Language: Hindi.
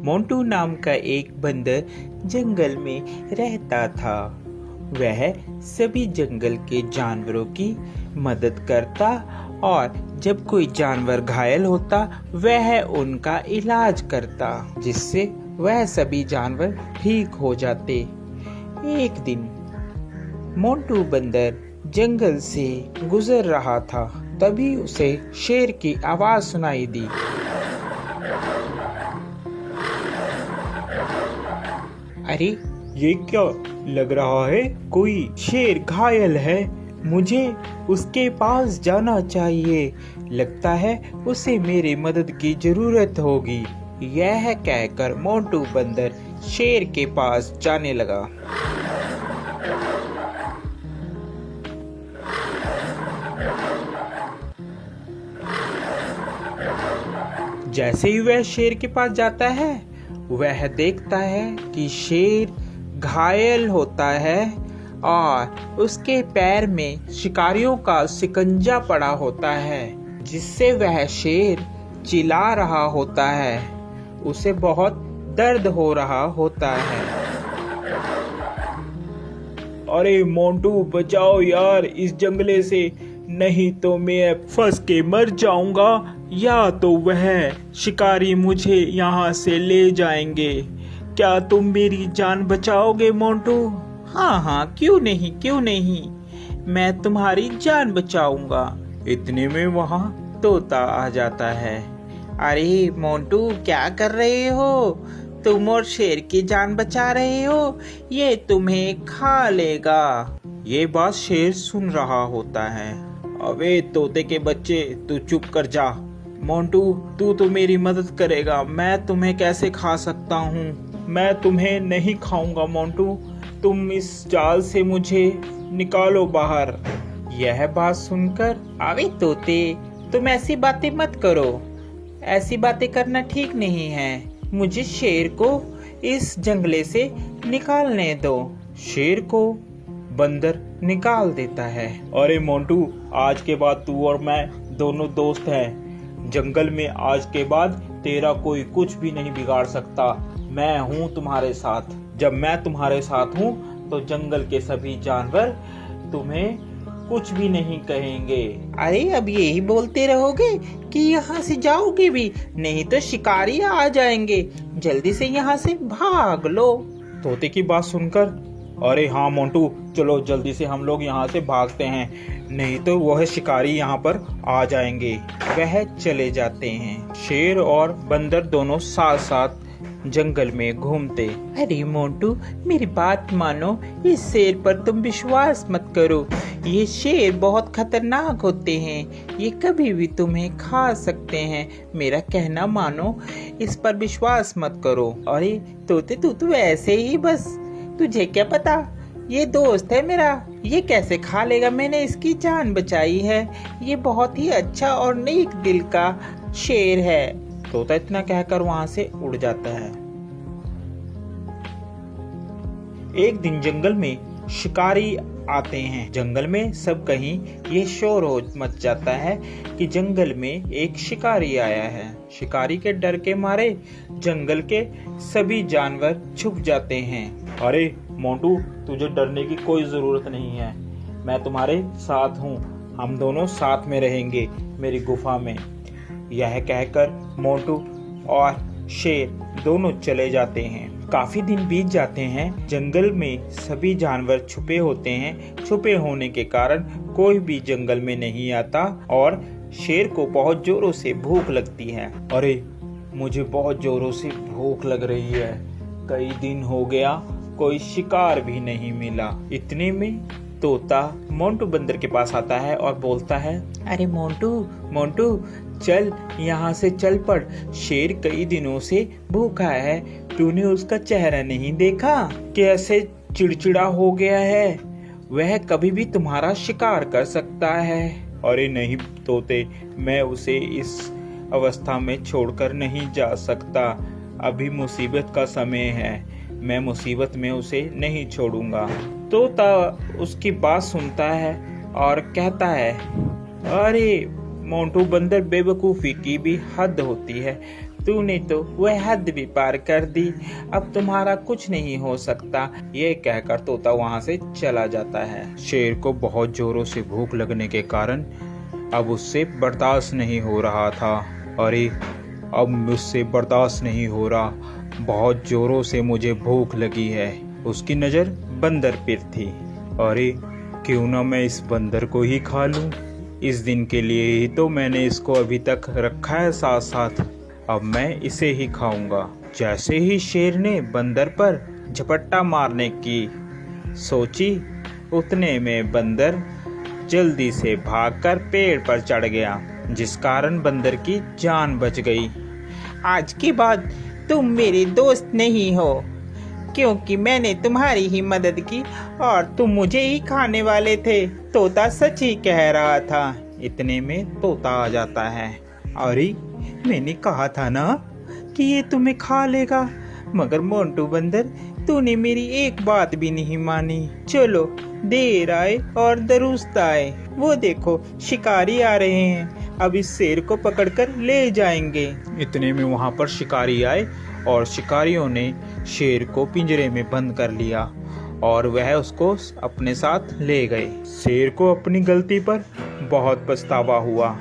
मोंटू नाम का एक बंदर जंगल में रहता था। वह सभी जंगल के जानवरों की मदद करता और जब कोई जानवर घायल होता वह उनका इलाज करता, जिससे वह सभी जानवर ठीक हो जाते। एक दिन मोंटू बंदर जंगल से गुजर रहा था, तभी उसे शेर की आवाज सुनाई दी। अरे ये क्या लग रहा है, कोई शेर घायल है, मुझे उसके पास जाना चाहिए, लगता है उसे मेरी मदद की जरूरत होगी। यह कहकर मोंटू बंदर शेर के पास जाने लगा। जैसे ही वह शेर के पास जाता है वह देखता है कि शेर घायल होता है और उसके पैर में शिकारियों का शिकंजा पड़ा होता है, जिससे वह शेर चिल्ला रहा होता है। उसे बहुत दर्द हो रहा होता है। अरे मोंटू बचाओ यार इस जंगले से, नहीं तो मैं फंस के मर जाऊंगा या तो वह शिकारी मुझे यहाँ से ले जाएंगे। क्या तुम मेरी जान बचाओगे मोंटू? हाँ, क्यों नहीं, मैं तुम्हारी जान बचाऊंगा। इतने में वहाँ तोता आ जाता है। अरे मोंटू क्या कर रहे हो? तुम और शेर की जान बचा रहे हो, ये तुम्हें खा लेगा। ये बात शेर सुन रहा होता है। अबे तोते के बच्चे, तू चुप कर जा। मोंटू तू तो मेरी मदद करेगा, मैं तुम्हें कैसे खा सकता हूँ? मैं तुम्हें नहीं खाऊंगा मोंटू, तुम इस जाल से मुझे निकालो बाहर। यह बात सुनकर, अबे तोते तुम ऐसी बातें मत करो, ऐसी बातें करना ठीक नहीं है। मुझे शेर को इस जंगले से निकालने दो। शेर को बंदर निकाल देता है। अरे मोंटू, आज के बाद तू और मैं दोनों दोस्त हैं। जंगल में आज के बाद तेरा कोई कुछ भी नहीं बिगाड़ सकता। मैं हूँ तुम्हारे साथ। जब मैं तुम्हारे साथ हूँ तो जंगल के सभी जानवर तुम्हें कुछ भी नहीं कहेंगे। अरे अब यही बोलते रहोगे कि यहाँ से जाओगे भी, नहीं तो शिकारी आ जाएंगे। जल्दी से यहाँ से भाग लो। तोते की बात सुनकर, अरे हाँ मोंटू, चलो जल्दी से हम लोग यहाँ से भागते हैं, नहीं तो वह शिकारी यहाँ पर आ जाएंगे। वह चले जाते हैं। शेर और बंदर दोनों साथ साथ जंगल में घूमते। अरे मोंटू मेरी बात मानो, इस शेर पर तुम विश्वास मत करो। ये शेर बहुत खतरनाक होते हैं, ये कभी भी तुम्हें खा सकते हैं। मेरा कहना मानो, इस पर विश्वास मत करो। अरे तोते तू तो ऐसे ही बस, तुझे क्या पता, ये दोस्त है मेरा, ये कैसे खा लेगा, मैंने इसकी जान बचाई है। ये बहुत ही अच्छा और नेक दिल का शेर है। तोता इतना कहकर वहां से उड़ जाता है। एक दिन जंगल में शिकारी आते हैं। जंगल में सब कहीं ये शोर हो मच जाता है कि जंगल में एक शिकारी आया है। शिकारी के डर के मारे जंगल के सभी जानवर छुप जाते हैं। अरे मोंटू, तुझे डरने की कोई जरूरत नहीं है, मैं तुम्हारे साथ हूँ, हम दोनों साथ में रहेंगे मेरी गुफा में। यह कहकर मोंटू और शेर दोनों चले जाते हैं। काफी दिन बीत जाते हैं। जंगल में सभी जानवर छुपे होते हैं। छुपे होने के कारण कोई भी जंगल में नहीं आता और शेर को बहुत जोरों से भूख लगती है। अरे मुझे बहुत जोरों से भूख लग रही है, कई दिन हो गया कोई शिकार भी नहीं मिला। इतने में तोता मोंटू बंदर के पास आता है और बोलता है, अरे मोंटू चल यहाँ से चल पड़, शेर कई दिनों से भूखा है, तूने उसका चेहरा नहीं देखा, कैसे चिड़चिड़ा हो गया है, वह कभी भी तुम्हारा शिकार कर सकता है। अरे नहीं तोते, मैं उसे इस अवस्था में छोड़कर नहीं जा सकता, अभी मुसीबत का समय है, मैं मुसीबत में उसे नहीं छोड़ूंगा। तोता उसकी बात सुनता है और कहता है, अरे मोंटू बंदर, बेवकूफ़ी की भी हद होती है, तूने तो वह हद भी पार कर दी, अब तुम्हारा कुछ नहीं हो सकता। ये कहकर तोता वहाँ से चला जाता है। शेर को बहुत जोरों से भूख लगने के कारण अब उससे बर्दाश्त नहीं हो रहा था। अरे अब मुझसे बर्दाश्त नहीं हो रहा, बहुत जोरों से मुझे भूख लगी है। उसकी नज़र बंदर पर थी। अरे क्यों ना मैं इस बंदर को ही खा लूं। इस दिन के लिए ही तो मैंने इसको अभी तक रखा है साथ साथ, अब मैं इसे ही खाऊंगा। जैसे ही शेर ने बंदर पर झपट्टा मारने की सोची, उतने में बंदर जल्दी से भागकर पेड़ पर चढ़ गया, जिस कारण बंदर की जान बच गई। आज के बाद तुम मेरे दोस्त नहीं हो, क्योंकि मैंने तुम्हारी ही मदद की और तुम मुझे ही खाने वाले थे। तोता सच ही कह रहा था। इतने में तोता आ जाता है। अरे मैंने कहा था ना कि ये तुम्हें खा लेगा, मगर मोंटू बंदर तूने मेरी एक बात भी नहीं मानी। चलो देर आए और दुरुस्त आए, वो देखो शिकारी आ रहे हैं, अब इस शेर को पकड़कर ले जाएंगे। इतने में वहां पर शिकारी आए और शिकारियों ने शेर को पिंजरे में बंद कर लिया और वह उसको अपने साथ ले गए। शेर को अपनी गलती पर बहुत पछतावा हुआ।